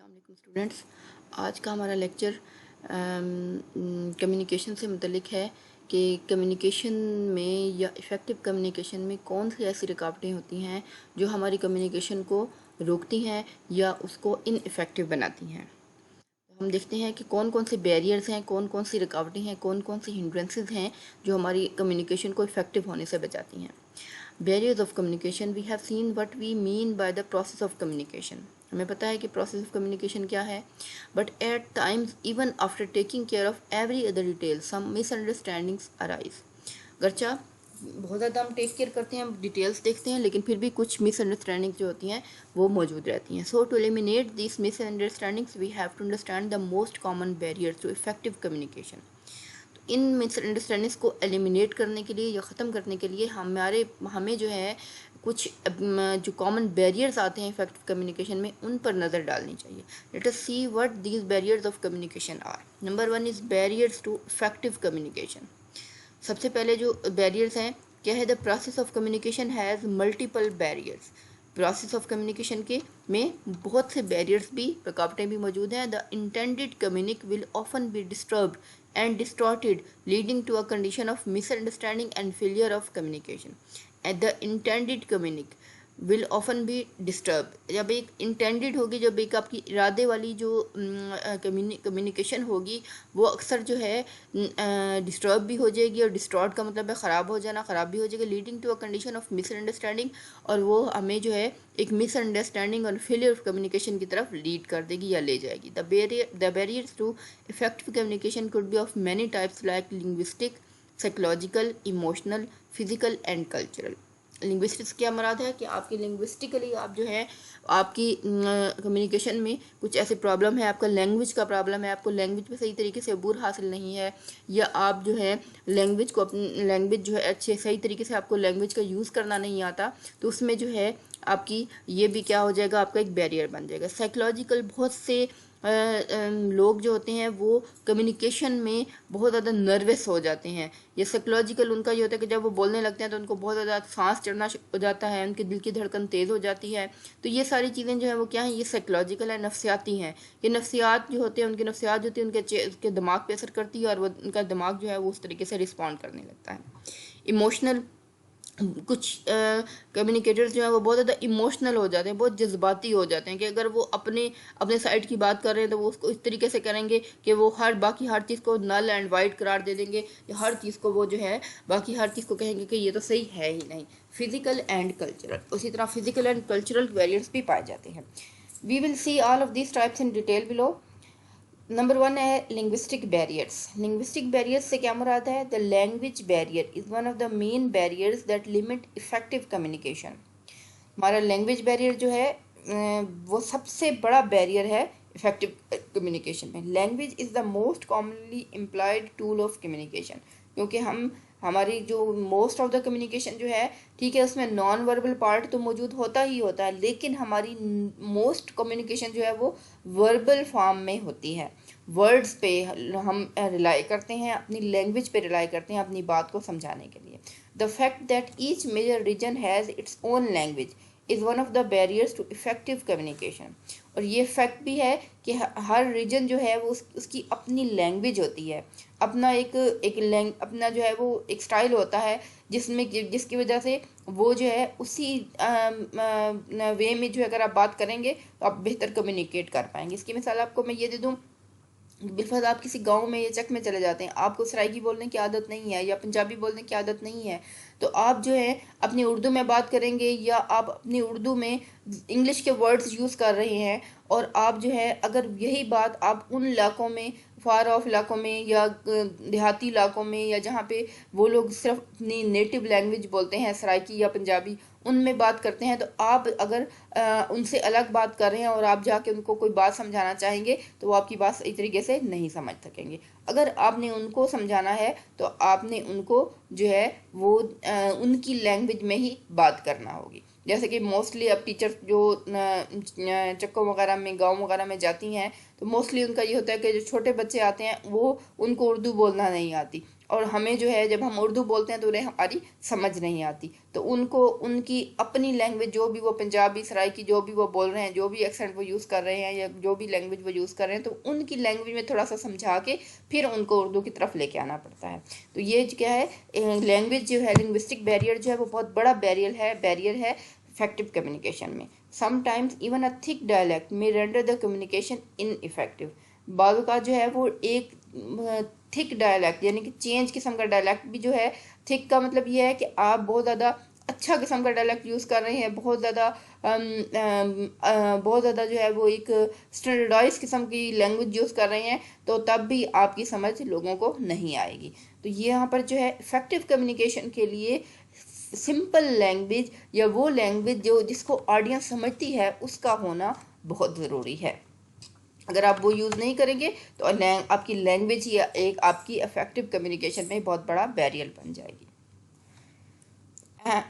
अस्सलाम वालेकुम स्टूडेंट्स। आज का हमारा लेक्चर कम्युनिकेशन से मुतलिक है कि कम्युनिकेशन में या इफ़ेक्टिव कम्युनिकेशन में कौन सी ऐसी रुकावटें होती हैं जो हमारी कम्युनिकेशन को रोकती हैं या उसको इनइफ़ेक्टिव बनाती हैं। हम देखते हैं कि कौन कौन से बैरियर्स हैं, कौन कौन सी रुकावटें हैं, कौन कौन सी हिंड्रेंसेस हैं जो हमारी कम्युनिकेशन को इफ़ेक्टिव होने से बचाती हैं। Barriers of communication, we have seen what we mean by the process of communication. हमें पता है कि प्रोसेस ऑफ कम्युनिकेशन क्या है, but at times even after taking care of every other detail some misunderstandings arise. गर्चा बहुत ज़्यादा हम टेक केयर करते हैं, डिटेल्स देखते हैं, लेकिन फिर भी कुछ मिसअंडरस्टैंडिंग्स जो होती हैं वो मौजूद रहती हैं। So to eliminate this misunderstandings we have to understand the most common barriers to effective communication. इन मिसअंडरस्टैंडिंग्स को एलिमिनेट करने के लिए या ख़त्म करने के लिए हमें जो है कुछ जो कॉमन बैरियर्स आते हैं इफेक्टिव कम्युनिकेशन में, उन पर नज़र डालनी चाहिए। Let us see what these barriers of communication are. Number 1 is barriers to effective communication. सबसे पहले जो बैरियर्स हैं क्या है, the process of communication has multiple barriers. Process of communication के में बहुत से बैरियर्स भी, रुकावटें भी मौजूद हैं। The intended communique will often be disturbed and distorted, leading to a condition of misunderstanding and failure of communication. And the intended communic will often be disturbed. जब एक intended होगी, जब एक आपकी इरादे वाली जो कम्युनिकेशन होगी वो अक्सर जो है डिस्टर्ब भी हो जाएगी, और डिस्टॉर्ट का मतलब है ख़राब हो जाना, ख़राब भी हो जाएगी, leading to a condition of misunderstanding, और वो हमें जो है एक मिसअंडरस्टैंडिंग और फेलियर ऑफ कम्युनिकेशन की तरफ लीड कर देगी या ले जाएगी। The barriers to effective communication could be of many types like linguistic, psychological, emotional, physical and cultural. Linguistics क्या मराद है कि आपकी लिंग्विस्टिकली आप जो है आपकी कम्युनिकेशन में कुछ ऐसे प्रॉब्लम है, आपका लैंग्वेज का प्रॉब्लम है, आपको लैंग्वेज पे सही तरीके से अबूर हासिल नहीं है, या आप जो है लैंग्वेज को अपनी लैंग्वेज जो है अच्छे सही तरीके से आपको लैंग्वेज का यूज़ करना नहीं आता, तो उसमें जो है आपकी ये भी क्या हो जाएगा, आपका एक बैरियर बन जाएगा। साइकोलॉजिकल, बहुत से लोग जो होते हैं वो कम्युनिकेशन में बहुत ज़्यादा नर्वस हो जाते हैं। ये साइकोलॉजिकल उनका ये होता है कि जब वो बोलने लगते हैं तो उनको बहुत ज़्यादा सांस चढ़ना हो जाता है, उनके दिल की धड़कन तेज़ हो जाती है। तो ये सारी चीज़ें जो है वो क्या हैं, ये साइकोलॉजिकल है, नफ्सियाती हैं। ये नफ्सियात जो होते हैं, उनकी नफ्सियात जो होती है उनके दिमाग पे असर करती है, और वो उनका दिमाग जो है वो उस तरीके से रिस्पॉन्ड करने लगता है। इमोशनल, कुछ कम्युनिकेटर्स जो हैं वो बहुत ज़्यादा इमोशनल हो जाते हैं, बहुत जज्बाती हो जाते हैं, कि अगर वो अपने अपने साइड की बात कर रहे हैं तो वो उसको इस तरीके से करेंगे कि वो बाकी हर चीज़ को नल एंड वाइट करार दे देंगे, या हर चीज़ को वो जो है बाकी हर चीज़ को कहेंगे कि ये तो सही है ही नहीं। फिजिकल एंड कल्चरल, उसी तरह फिजिकल एंड कल्चरल वेरिएंट्स भी पाए जाते हैं। We will see all of this types in detail below. Number 1 है लिंग्विस्टिक बैरियर्स। लिंग्विस्टिक बैरियर्स से क्या मुराद है, the language barrier is one of the main barriers that limit effective communication. हमारा language barrier जो है वो सबसे बड़ा बैरियर है इफेक्टिव कम्युनिकेशन में। Language is the most commonly employed tool of communication, क्योंकि हमारी जो मोस्ट ऑफ द कम्युनिकेशन जो है, ठीक है, उसमें नॉन वर्बल पार्ट तो मौजूद होता ही होता है, लेकिन हमारी मोस्ट कम्युनिकेशन जो है वो वर्बल फॉर्म में होती है। वर्ड्स पे हम रिलाई करते हैं, अपनी लैंग्वेज पे रिलाई करते हैं अपनी बात को समझाने के लिए। The fact that each major region has its own language is one of the barriers to effective communication. और ये फैक्ट भी है कि हर रीजन जो है वो उसकी अपनी लैंग्वेज होती है, अपना अपना जो है वो एक स्टाइल होता है, जिसकी वजह से वो जो है उसी वे में जो है अगर आप बात करेंगे तो आप बेहतर कम्युनिकेट कर पाएंगे। इसकी मिसाल आपको मैं ये दे दूँ, बिलफर्ज आप किसी गांव में या चक में चले जाते हैं, आपको सराइकी बोलने की आदत नहीं है या पंजाबी बोलने की आदत नहीं है, तो आप जो है अपनी उर्दू में बात करेंगे, या आप अपनी उर्दू में इंग्लिश के वर्ड्स यूज़ कर रहे हैं, और आप जो है अगर यही बात आप उन इलाकों में, फार ऑफ इलाकों में या देहाती इलाकों में, या जहाँ पे वो लोग सिर्फ अपनी नेटिव लैंग्वेज बोलते हैं सराइकी या पंजाबी, उनमें बात करते हैं, तो आप अगर उनसे अलग बात कर रहे हैं और आप जाके उनको कोई बात समझाना चाहेंगे तो वो आपकी बात सही तरीके से नहीं समझ सकेंगे। अगर आपने उनको समझाना है तो आपने उनको जो है वो उनकी लैंग्वेज में ही बात करना होगी। जैसे कि मोस्टली अब टीचर्स जो चक्कों वगैरह में, गाँव वगैरह में जाती हैं, तो मोस्टली उनका ये होता है कि जो छोटे बच्चे आते हैं वो उनको उर्दू बोलना नहीं आती, और हमें जो है जब हम उर्दू बोलते हैं तो उन्हें हमारी समझ नहीं आती, तो उनको उनकी अपनी लैंग्वेज जो भी वो पंजाबी सराइकी जो भी वो बोल रहे हैं, जो भी एक्सेंट वो यूज़ कर रहे हैं या जो भी लैंग्वेज वो यूज़ कर रहे हैं, तो उनकी लैंग्वेज में थोड़ा सा समझा के फिर उनको उर्दू की तरफ लेके आना पड़ता है। तो ये क्या है, लैंग्वेज जो है, लिंग्विस्टिक बैरियर जो है वो बहुत बड़ा बैरियर है इफेक्टिव कम्युनिकेशन में। Sometimes even a thick dialect में रेंडर द कम्युनिकेशन इनइफेक्टिव। बाज़ का जो है वो एक थिक डायलैक्ट यानी कि चेंज किस्म का डायलैक्ट भी जो है, थिक का मतलब ये है कि आप बहुत ज़्यादा अच्छा किस्म का डायलैक्ट यूज़ कर रहे हैं, बहुत ज़्यादा जो है वो एक स्टैंडर्डाइज किस्म की लैंग्वेज यूज़ कर रहे हैं, तो तब भी आपकी समझ लोगों को नहीं आएगी। तो ये यहाँ पर जो है इफ़ेक्टिव कम्युनिकेशन के लिए सिंपल लैंग्वेज या वो लैंग्वेज जो जिसको ऑडियंस समझती है उसका होना बहुत ज़रूरी है। अगर आप वो यूज़ नहीं करेंगे तो आपकी लैंग्वेज ही एक आपकी इफेक्टिव कम्युनिकेशन में बहुत बड़ा बैरियर बन जाएगी।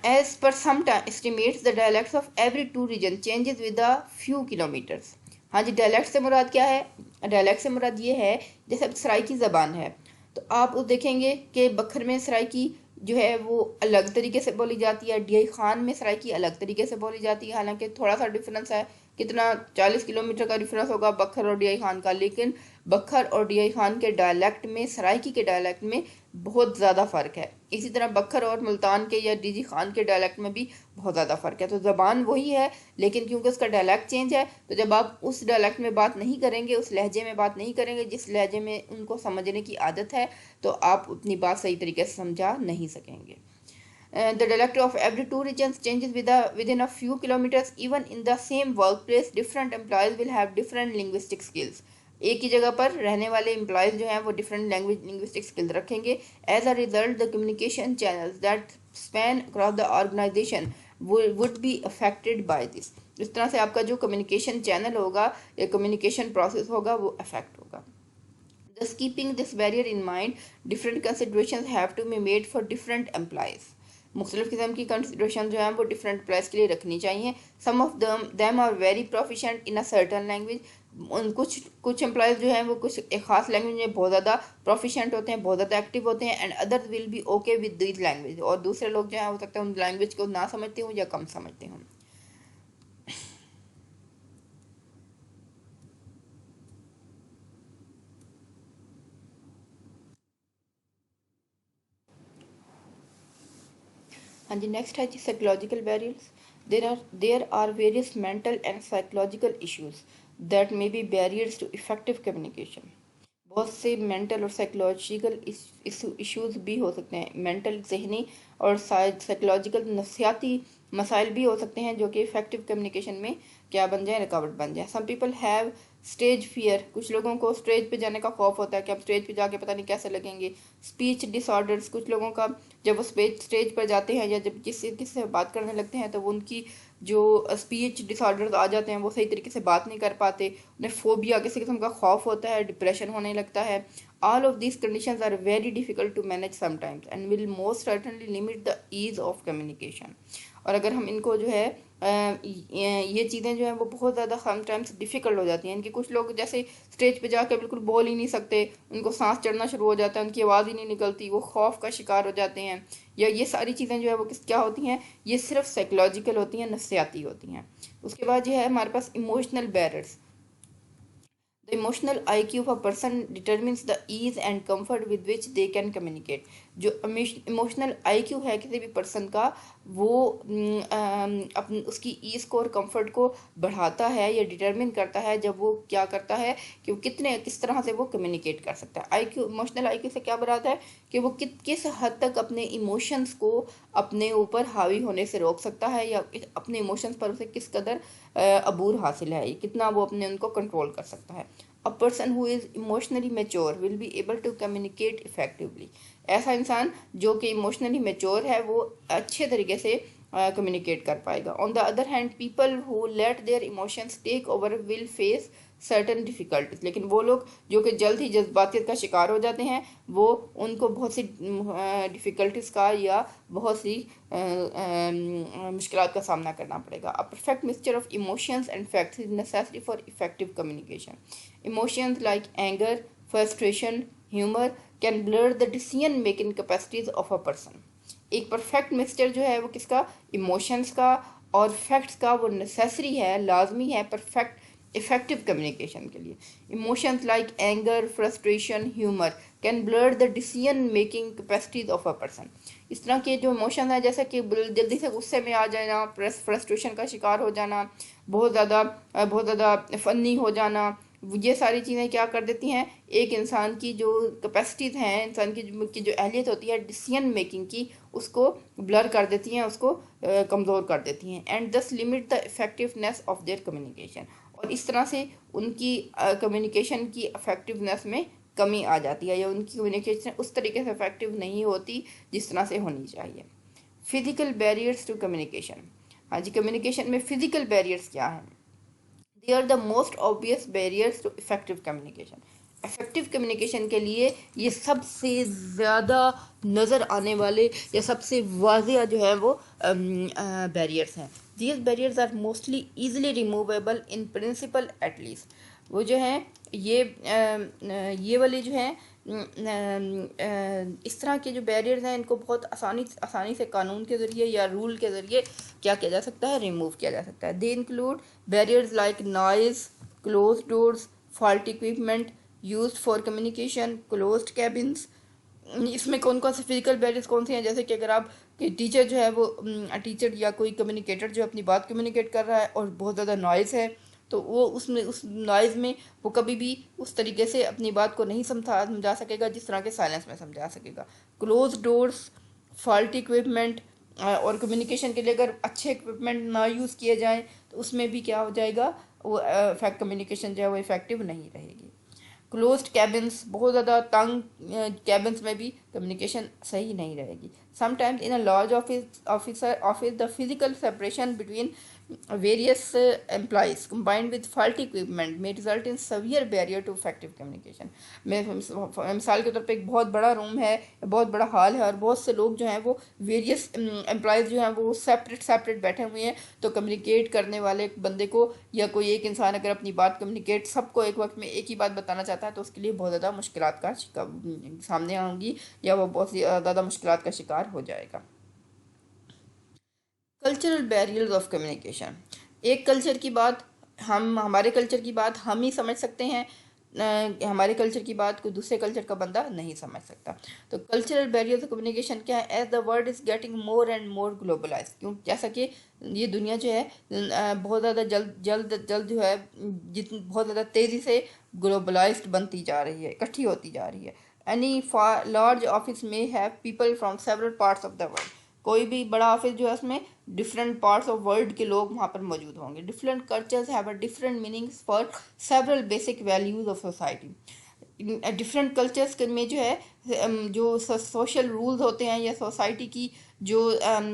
As per some estimates, the dialects of every two region changes with a few kilometers. हाँ जी, डायलैक्ट से मुराद क्या है? डायलैक्ट से मुराद ये है, जैसे अब सराइकी ज़बान है तो आप देखेंगे कि बखर में सराइकी जो है वो अलग तरीके से बोली जाती है, डियाई खान में सराइकी अलग तरीके से बोली जाती है। हालांकि थोड़ा सा डिफरेंस है, कितना 40 किलोमीटर का डिफरेंस होगा बखर और डियाई खान का, लेकिन बखर और डियाई खान के डायलैक्ट में, सराइकी के डायलैक्ट में बहुत ज़्यादा फ़र्क है। इसी तरह बखर और मुल्तान के या डीजी खान के डायलैक्ट में भी बहुत ज़्यादा फ़र्क है। तो ज़बान वही है, लेकिन क्योंकि उसका डायलैक्ट चेंज है, तो जब आप उस डायलैक्ट में बात नहीं करेंगे, उस लहजे में बात नहीं करेंगे जिस लहजे में उनको समझने की आदत है, तो आप अपनी बात सही तरीके से समझा नहीं सकेंगे। The dialect of every two regions changes within a few kilometers. Even in the same workplace, different employees will have different linguistic skills. एक ही जगह पर रहने वाले एम्प्लॉयज़ जो हैं वो डिफरेंट लिंग्विस्टिक स्किल्स रखेंगे। As a result the communication channels that span across the organisation would be affected by this. इस तरह से आपका जो कम्युनिकेशन चैनल होगा या कम्युनिकेशन प्रोसेस होगा वो अफेक्ट होगा। Thus, keeping this barrier in mind, different considerations have to be made for different employees. मुख्तलिफ किस्म की कंसिड्रेशन जो हैं वो डिफरेंट एम्प्लॉयज़ के लिए रखनी चाहिए। Some of them are very proficient in a certain language. कुछ एम्प्लॉयज़ जो हैं वो कुछ एक ख़ास लैंग्वेज में बहुत ज़्यादा प्रोफिशेंट होते हैं, बहुत ज़्यादा एक्टिव होते हैं, and others will be okay with this language. और दूसरे लोग जो हैं हो सकता है उन लैंग्वेज को ना समझते हों या कम समझते हों। हाँ जी, नेक्स्ट है जी psychological barriers. There are various mental and psychological issues that may be barriers to effective communication. बहुत से मेंटल और साइकोलॉजिकल इश्यूज भी हो सकते हैं, मेंटल जहनी और साइकोलॉजिकल नफ्सियाती मसाइल भी हो सकते हैं जो कि इफेक्टिव कम्युनिकेशन में क्या बन जाए, रुकावट बन जाए। Some people have stage fear. कुछ लोगों को स्टेज पे जाने का खौफ होता है कि अब स्टेज पे जाके पता नहीं कैसे लगेंगे। Speech disorders. कुछ लोगों का जब वो स्टेज पर जाते हैं या जब किसी से बात करने लगते हैं तो वो उनकी जो स्पीच डिसऑर्डर्स आ जाते हैं, वो सही तरीके से बात नहीं कर पाते, उन्हें फोबिया किसी किस्म का खौफ होता है, डिप्रेशन होने लगता है। All of these conditions are very difficult to manage sometimes and will most certainly limit the ease of communication. और अगर हम इनको जो है ये चीज़ें जो हैं वो बहुत ज़्यादा समटाइम्स डिफ़िकल्ट हो जाती हैं। इनके कुछ लोग जैसे स्टेज पे जाकर बिल्कुल बोल ही नहीं सकते, उनको सांस चढ़ना शुरू हो जाता है, उनकी आवाज़ ही नहीं निकलती, वो खौफ का शिकार हो जाते हैं। या ये सारी चीज़ें जो है वो क्या होती हैं, ये सिर्फ साइकोलॉजिकल होती हैं, नफ्सियाती होती हैं। उसके बाद ये है हमारे पास emotional barriers. The emotional IQ of a person determines the ease and comfort with which they can communicate. जो इमोशनल IQ है किसी भी पर्सन का, वो अपनी उसकी ईज को और कंफर्ट को बढ़ाता है या डिटरमिन करता है जब वो क्या करता है कि वो किस तरह से वो कम्युनिकेट कर सकता है। इमोशनल IQ से क्या मुराद है कि वो किस हद तक अपने इमोशंस को अपने ऊपर हावी होने से रोक सकता है या अपने इमोशंस पर उसे किस कदर अबूर हासिल है, कितना वो अपने उनको कंट्रोल कर सकता है। A person who is emotionally mature will be able to communicate effectively. ऐसा इंसान जो कि इमोशनली मेच्योर है वो अच्छे तरीके से कम्युनिकेट कर पाएगा। On the other hand people who let their emotions take over will face certain difficulties. लेकिन वो लोग जो कि जल्द ही जज्बातियत का शिकार हो जाते हैं, वो उनको बहुत सी डिफ़िकल्टीज का या बहुत सी मुश्किलात का सामना करना पड़ेगा। A perfect mixture of emotions and facts is necessary for effective communication. Emotions like anger, frustration, humor, can blur the decision making capacities of a person. एक परफेक्ट मिक्सचर जो है वो किसका, इमोशंस का और फैक्ट्स का, वो नेसेसरी है, लाजमी है परफेक्ट इफेक्टिव कम्युनिकेशन के लिए। Emotions like anger, frustration, humour can blur the decision making capacities of a person. इस तरह के जो इमोशन है, जैसे कि जल्दी से गुस्से में आ जाना, फ्रस्ट्रेशन का शिकार हो जाना, बहुत ज़्यादा फनी हो जाना, ये सारी चीज़ें क्या कर देती हैं, एक इंसान की जो कैपेसिटीज़ हैं, इंसान की जो अहलियत होती है डिसीजन मेकिंग की, उसको ब्लर कर देती हैं, उसको कमज़ोर कर देती हैं। एंड दस limit the effectiveness of their communication. और इस तरह से उनकी कम्युनिकेशन की इफेक्टिवनेस में कमी आ जाती है, या उनकी कम्युनिकेशन उस तरीके से इफेक्टिव नहीं होती जिस तरह से होनी चाहिए। Physical barriers to communication. हाँ जी, कम्युनिकेशन में फिजिकल बैरियर्स क्या हैं? They are the most obvious barriers to effective communication. Effective communication के लिए ये सबसे ज़्यादा नज़र आने वाले या सबसे वाज़िया जो है वो बैरियर्स हैं। These barriers are mostly easily removable in principle at least. वो जो हैं ये वाले जो हैं इस तरह के जो बैरियर्स हैं, इनको बहुत आसानी से कानून के ज़रिए या रूल के ज़रिए क्या किया जा सकता है, रिमूव किया जा सकता है। They include barriers like noise, close doors, fault equipment used for communication, closed cabins. इसमें कौन कौन से फिजिकल बैरियर्स कौन से हैं, जैसे कि अगर आप कि टीचर जो है वो टीचर या कोई कम्युनिकेटर जो अपनी बात कम्युनिकेट कर रहा है और बहुत ज़्यादा नॉइज़ है, तो वो उसमें उस नॉइज़ में वो कभी भी उस तरीके से अपनी बात को नहीं समझा सकेगा जिस तरह के साइलेंस में समझा सकेगा। क्लोज डोर्स, फॉल्ट इक्विपमेंट, और कम्युनिकेशन के लिए अगर अच्छे इक्विपमेंट ना यूज़ किए जाएं तो उसमें भी क्या हो जाएगा, वो कम्युनिकेशन जो है वो इफेक्टिव नहीं रहेगी। क्लोज्ड कैबिन्स, बहुत ज़्यादा तंग कैबिन्स में भी कम्युनिकेशन सही नहीं रहेगी। Sometimes in a large office the physical separation between various employees combined with faulty equipment may result in severe barrier to effective communication। मिसाल के तौर पे एक बहुत बड़ा रूम है, बहुत बड़ा हॉल है और बहुत से लोग जो हैं वो वेरियस एम्प्लॉयज़ जो हैं वो सेपरेट बैठे हुए हैं, तो कम्युनिकेट करने वाले बंदे को या कोई एक इंसान अगर अपनी बात कम्युनिकेट सबको एक वक्त में एक ही बात बताना चाहता है तो उसके लिए बहुत ज़्यादा मुश्किलात का सामने आएंगी या वो बहुत ज़्यादा मुश्किलात का शिकार हो जाएगा। Cultural barriers of communication. एक कल्चर की बात हमारे कल्चर की बात हम ही समझ सकते हैं, हमारे कल्चर की बात कोई दूसरे कल्चर का बंदा नहीं समझ सकता। तो कल्चरल बैरियर्स ऑफ कम्युनिकेशन क्या है? As the world is getting more and more globalise. क्यों? जैसा कि ये दुनिया जो है बहुत ज़्यादा जल्द जो है बहुत ज़्यादा तेज़ी से ग्लोबलाइज्ड बनती जा रही है, इकट्ठी होती जा रही है। एनी लार्ज ऑफिस में have people from several parts of the world. कोई भी बड़ा ऑफिस जो है उसमें डिफरेंट पार्ट्स ऑफ वर्ल्ड के लोग वहाँ पर मौजूद होंगे। Different cultures have a different meanings for several basic values of society. Different cultures में जो है जो सोशल रूल्स होते हैं या सोसाइटी की जो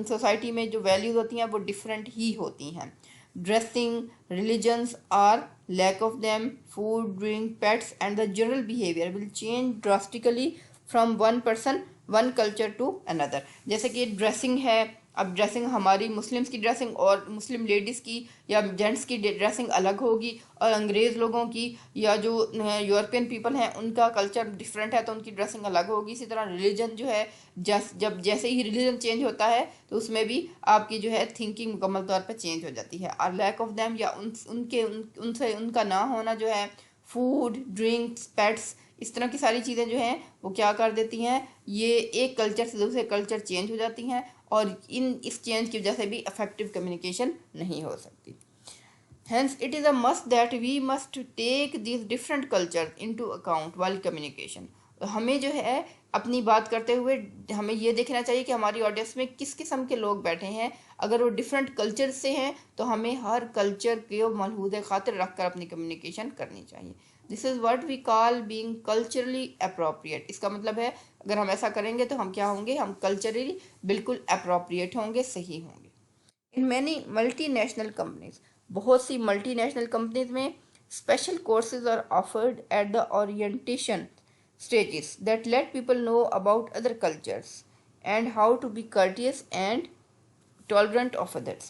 सोसाइटी में जो वैल्यूज होती हैं वो डिफरेंट ही होती हैं। Dressing, religions are lack of them, food, drink, pets and the general behaviour will change drastically from one culture to another. जैसे कि ड्रेसिंग है, अब ड्रेसिंग हमारी मुस्लिम्स की ड्रेसिंग और मुस्लिम लेडीज़ की या जेंट्स की ड्रेसिंग अलग होगी, और अंग्रेज़ लोगों की या जो यूरोपियन पीपल हैं उनका कल्चर डिफरेंट है तो उनकी ड्रेसिंग अलग होगी। इसी तरह रिलीजन जो है जब जैसे ही रिलीजन चेंज होता है तो उसमें भी आपकी जो है थिंकिंग मुकम्मल तौर पर चेंज हो जाती है। और लैक ऑफ देम या उनसे उनका ना होना जो है, फूड, ड्रिंक्स, पेट्स, इस तरह की सारी चीज़ें जो हैं वो क्या कर देती हैं, ये एक कल्चर से दूसरे कल्चर चेंज हो जाती हैं और इस चेंज की वजह से भी इफेक्टिव कम्युनिकेशन नहीं हो सकती। Hence, it is a must that we must take these different cultures into account while communication। तो हमें जो है अपनी बात करते हुए हमें ये देखना चाहिए कि हमारी ऑडियंस में किस किस्म के लोग बैठे हैं। अगर वो डिफरेंट कल्चर से हैं तो हमें हर कल्चर के मलहूज़ खातिर रख कर अपनी कम्युनिकेशन करनी चाहिए। This is what we call being culturally appropriate. इसका मतलब है अगर हम ऐसा करेंगे तो हम क्या होंगे, हम कल्चरली बिल्कुल अप्रोप्रिएट होंगे, सही होंगे। इन मैनी मल्टीनेशनल कंपनीज, बहुत सी मल्टीनेशनल कंपनीज में special courses are offered at the orientation stages that let people know about other cultures and how to be courteous and tolerant of others।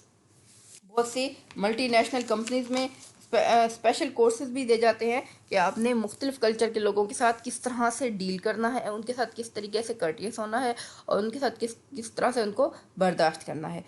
बहुत सी multinational companies में special courses भी दे जाते हैं कि आपने मुख्तलिफ कल्चर के लोगों के साथ किस तरह से डील करना है, उनके साथ किस तरीके से कर्टियस होना है और उनके साथ किस किस तरह से उनको बर्दाश्त करना है।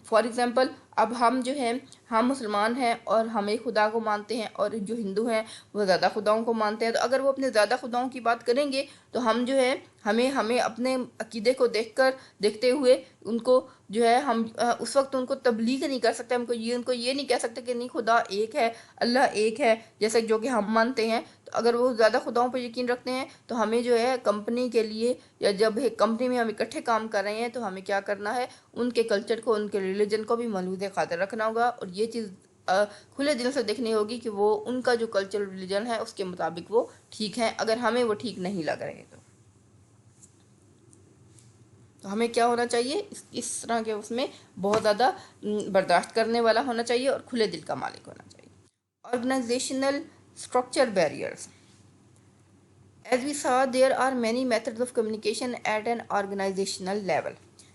फॉर एग्ज़ाम्पल, अब हम जो हैं, हम मुसलमान हैं और हम एक खुदा को मानते हैं और जो हिंदू हैं वो ज़्यादा खुदाओं को मानते हैं। तो अगर वो अपने ज़्यादा खुदाओं की बात करेंगे तो हम जो है हमें हमें अपने अकीदे को देखते हुए उनको जो है हम उस वक्त उनको तबलीग नहीं कर सकते। उनको ये नहीं कह सकते कि नहीं, खुदा एक है, अल्लाह एक है, जैसे जो कि हम मानते हैं। तो अगर वो ज़्यादा खुदाओं पर यकीन रखते हैं तो हमें जो है कंपनी के लिए, या जब कंपनी में हम इकट्ठे काम कर रहे हैं तो हमें क्या करना है, उनके कल्चर को, उनके रिलीजन को भी मलहूज़ खातिर रखना होगा और ये चीज़ खुले दिल से देखनी होगी कि वो उनका जो कल्चरल रिलीजन है उसके मुताबिक वो ठीक है। अगर हमें वो ठीक नहीं लग रहे तो हमें क्या होना चाहिए, इस तरह के उसमें बहुत ज़्यादा बर्दाश्त करने वाला होना चाहिए और खुले दिल का मालिक होना चाहिए। Organisational structure barriers. As we saw there are many methods of communication at an organisational level.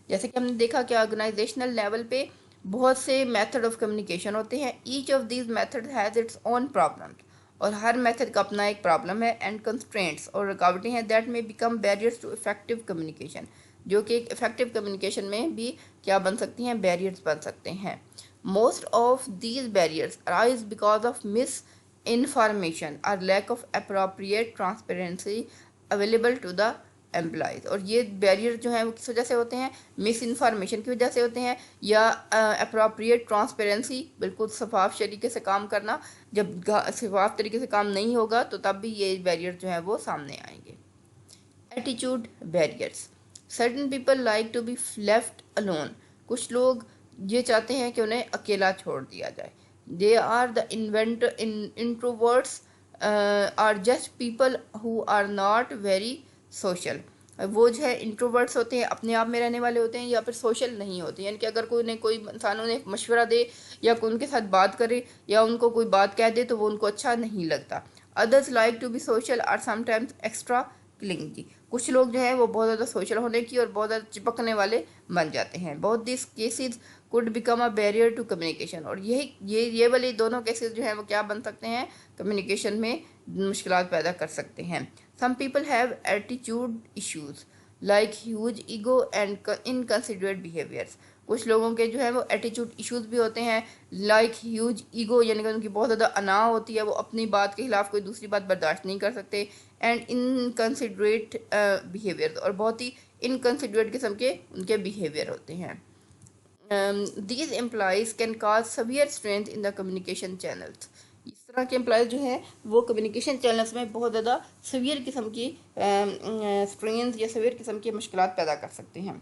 जैसे कि हमने देखा कि ऑर्गेनाइजेशनल लेवल पे बहुत से मेथड ऑफ कम्युनिकेशन होते हैं। Each of these method has its own problem, और हर मेथड का अपना एक प्रॉब्लम है, एंड कंस्ट्रेंट्स और रुकावटें हैं that may become barriers to effective communication, जो कि एक इफेक्टिव कम्युनिकेशन में भी क्या बन सकती हैं, बैरियर्स बन सकते हैं। Most of these barriers arise because of miss information or lack of appropriate transparency available to the employees. और ये बैरियर जो हैं वो किस वजह से होते हैं, मिस इन्फॉर्मेशन की वजह से होते हैं, या अप्रोप्रिएट ट्रांसपेरेंसी, बिल्कुल शफाफ तरीके से काम करना। जब शफाफ तरीके से काम नहीं होगा तो तब भी ये बैरियर जो है वो सामने आएंगे। Attitude barriers. Certain people like to be left alone. कुछ लोग ये चाहते हैं कि उन्हें अकेला छोड़ दिया जाए। They are the introverts are just people who are not very social. वो जो है इंट्रोवर्ट्स होते हैं, अपने आप में रहने वाले होते हैं, या फिर सोशल नहीं होते। यानी कि अगर कोई इंसान उन्हें मशवरा दे या कोई उनके साथ बात करे या उनको कोई बात कह दे तो वो उनको अच्छा नहीं लगता। Others like to be social are sometimes extra clingy. कुछ लोग जो हैं वो बहुत ज़्यादा सोशल होने की और बहुत ज़्यादा चिपकने वाले बन जाते हैं। बहुत this cases could become a barrier to communication. और ये वाले दोनों केसेस जो हैं वो क्या बन सकते हैं, कम्युनिकेशन में मुश्किलात पैदा कर सकते हैं। Some people have attitude issues like huge ego and inconsiderate behaviours. कुछ लोगों के जो है वो एटीट्यूड इश्यूज भी होते हैं, लाइक ह्यूज ईगो, यानी कि उनकी बहुत ज़्यादा अना होती है, वो अपनी बात के खिलाफ कोई दूसरी बात बर्दाश्त नहीं कर सकते। एंड इनकंसिडरेट बिहेवियर, और बहुत ही इनकंसिडरेट किस्म के उनके बिहेवियर होते हैं। These employees can cause severe strains in the communication channels. इस तरह के एम्प्लॉयज़ जो हैं वो कम्युनिकेशन चैनल्स में बहुत ज़्यादा सवियर किस्म की स्ट्रेंस या सवियर किस्म की मुश्किलात पैदा कर सकते हैं।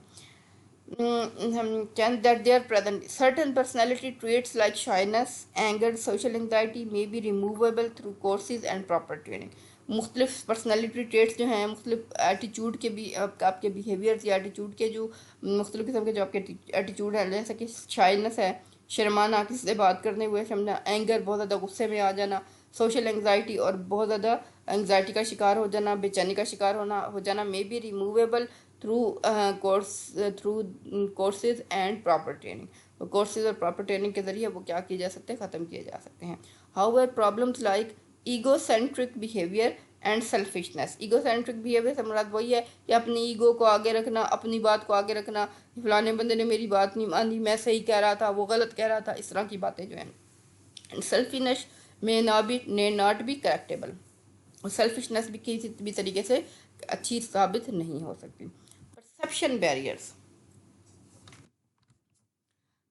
that they are present. Certain personality traits like shyness, anger, social anxiety may be removable through courses and proper training. मुख्तलिफ पर्सनैलिटी ट्रेट्स जो हैं, मुख्तलिफ एटीट्यूड के भी आपके बिहेवियर्स या एटीट्यूड के जो मुख्तलिफ किस्म के जो आपके एटीट्यूड हैं, जैसे कि शाइनेस है, शर्माना, किसी से बात करने हुए शर्माना, एंगर, बहुत ज़्यादा गुस्से में आ जाना, सोशल एंग्जाइटी और बहुत ज़्यादा एंग्जाइटी का शिकार हो जाना, बेचैनी का शिकार हो जाना may be removable through courses and proper training. Courses और प्रॉपर ट्रेनिंग के ज़रिए वो क्या किए जा सकते हैं, ख़त्म किए जा सकते हैं। However problems like egocentric behaviour and selfishness. Egocentric behaviour से मुराद वही है कि अपनी ईगो को आगे रखना, अपनी बात को आगे रखना, फलाने बंदे ने मेरी बात नहीं मानी, मैं सही कह रहा था, वो गलत कह रहा था, इस तरह की बातें जो हैं। Selfishness may not be correctable. Selfishness भी किसी भी तरीके से अच्छी साबित नहीं हो सकती। Perception barriers.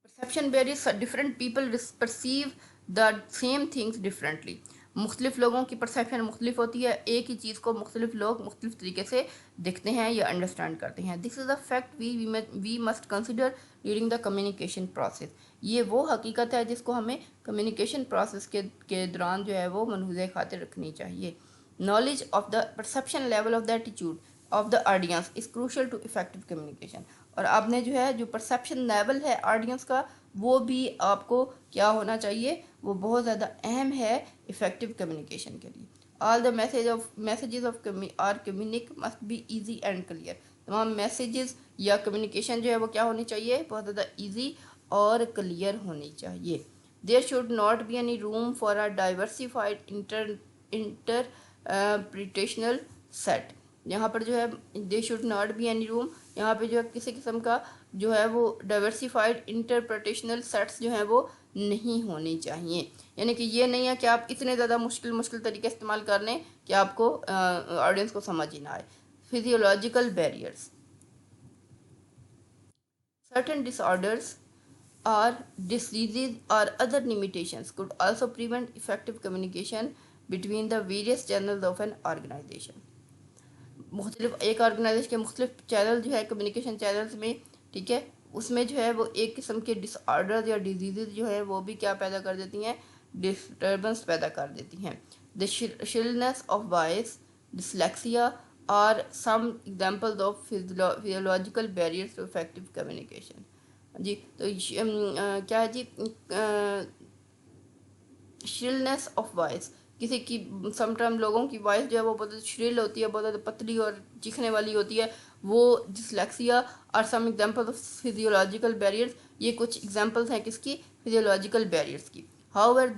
Perception barriers, different people perceive the same things differently. मुख्तलिफ लोगों की परसेप्शन मुख्तलिफ होती है, एक ही चीज़ को मुख्तलिफ लोग मुख्तलिफ तरीके से देखते हैं या अंडरस्टैंड करते हैं। This is a fact we must consider during the communication process. ये वो हकीकत है जिसको हमें कम्युनिकेशन प्रोसेस के दौरान जो है वो मनहूज़ खातिर रखनी चाहिए। Knowledge of the perception level of the attitude of the audience is crucial to effective communication. और आपने जो है जो परसेप्शन लेवल है ऑडियंस का, वो भी आपको क्या होना चाहिए, वो बहुत ज़्यादा अहम है इफ़ेक्टिव कम्युनिकेशन के लिए। All the messages of our communique must be easy and clear. तमाम मैसेजेस या कम्युनिकेशन जो है वो क्या होनी चाहिए, बहुत ज़्यादा ईजी और क्लियर होनी चाहिए। There should not be any room for a diversified interpretational set. यहाँ पर जो है they should not be any room, यहाँ पे जो है किसी किस्म का जो है वो डाइवर्सिफाइड इंटरप्रिटेशनल सेट्स जो है वो नहीं होने चाहिए। यानी कि ये नहीं है कि आप इतने ज़्यादा मुश्किल मुश्किल तरीके इस्तेमाल कर लें कि आपको ऑडियंस को समझ ही ना आए। Physiological barriers, certain disorders or diseases or other limitations could also prevent effective communication between the various channels of an organization। मुख्तलिफ एक ऑर्गेनाइजेशन के मुख्तलिफ चैनल जो है कम्युनिकेशन चैनल्स में, ठीक है, उसमें जो है वो एक किस्म के डिसऑर्डर्स या डिजीज़ जो है वो भी क्या पैदा कर देती हैं, डिस्टर्बेंस पैदा कर देती हैं। The shrillness of voice, dyslexia और some examples of physiological barriers to effective communication. जी तो क्या है जी, श्रिलनेस ऑफ वॉइस, किसी की समटाइम लोगों की वॉइस जो है वो बहुत श्रिल होती है, बहुत ज़्यादा पतली और चीखने वाली होती है, वो डिसलेक्सिया। और some examples of physiological barriers, ये कुछ एग्जांपल्स हैं किसकी, फिजियोलॉजिकल बैरियर्स की। However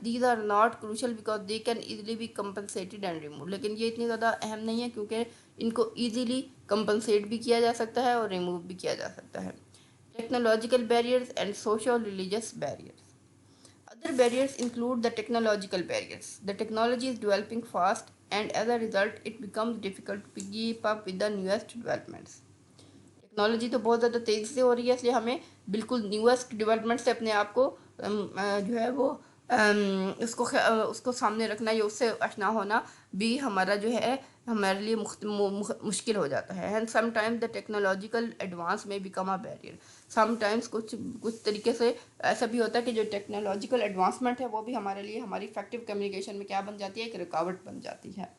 these are not crucial because they can easily be compensated and remove, लेकिन ये इतनी ज़्यादा अहम नहीं है क्योंकि इनको ईजिली कंपनसेट भी किया जा सकता है और रिमूव भी किया जा सकता है। Technological barriers and social religious barriers. Other barriers include the technological barriers. The technology is developing fast, and as a result, it becomes difficult to keep up with the newest developments. Technology तो बहुत ज़्यादा तेज़ी से हो रही है, इसलिए हमें बिल्कुल न्यूएस्ट डेवलपमेंट से अपने आप को जो है वो उसको सामने रखना या उससे आशना होना भी हमारा जो है हमारे लिए मुश्किल हो जाता है। And sometimes the technological advance में बिकम अ बैरियर। समटाइम्स कुछ तरीके से ऐसा भी होता है कि जो टेक्नोलॉजिकल एडवांसमेंट है वो भी हमारे लिए हमारी इफेक्टिव कम्युनिकेशन में क्या बन जाती है, एक रुकावट बन जाती है।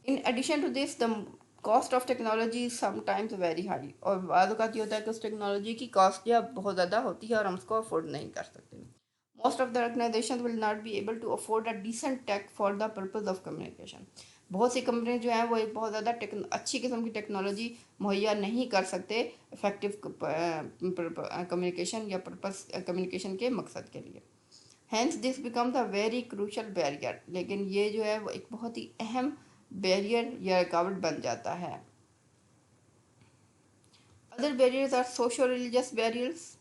In addition to this the cost of technology is sometimes very high, और बाद वक़्त ये होता है कि उस टेक्नोलॉजी की कॉस्ट या बहुत ज़्यादा होती है और हम उसको अफोर्ड नहीं कर सकते। Most of the organisation will not be able to afford a decent tech for the purpose of communication. बहुत सी कंपनी जो है वो एक बहुत ज़्यादा अच्छी किस्म की टेक्नोलॉजी मुहैया नहीं कर सकते इफेक्टिव कम्युनिकेशन या पर्पस कम्युनिकेशन के मकसद के लिए। Hence this becomes a very crucial barrier, लेकिन ये जो है वो एक बहुत ही अहम बैरियर या रुकावट बन जाता है। Other barriers are socio religious barriers.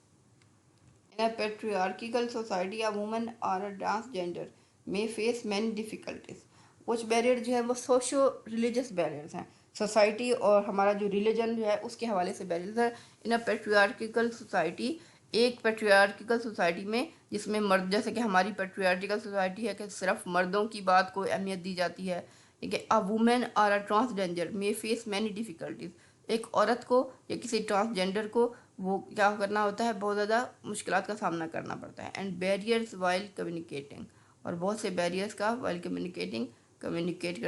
In a patriarchal society a woman or a transgender may face many difficulties. कुछ बैरियर जो है वो सोशो रिलीजियस बैरियर्स हैं, सोसाइटी और हमारा जो रिलीजन जो है उसके हवाले से बैरियर्स है। इन अ पेट्रियार्किकल सोसाइटी, एक पेट्रियार्किकल सोसाइटी में जिसमें मर्द, जैसे कि हमारी पेट्रियार्किकल सोसाइटी है कि सिर्फ मर्दों की बात को अहमियत दी जाती है, ठीक है। अ वुमेन और a transgender may face many difficulties, एक औरत को या किसी ट्रांसजेंडर को वो क्या करना होता है, बहुत ज़्यादा मुश्किलात का सामना करना पड़ता है। एंड बैरियर्स वाइल कम्युनिकेटिंग, और बहुत से बैरियर्स का वाइल कम्युनिकेटिंग, कम्युनिकेट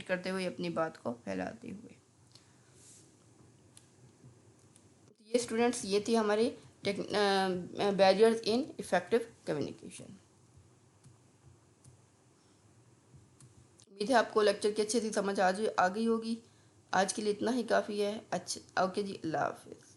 करते हुए अपनी बात को फैलाते हुए। ये स्टूडेंट्स, ये थी हमारी बैरियर्स इन इफेक्टिव कम्युनिकेशन। उम्मीद है आपको लेक्चर की अच्छे से समझ आ गई होगी। आज के लिए इतना ही काफ़ी है। अच्छा, ओके जी, अल्लाह हाफिज़।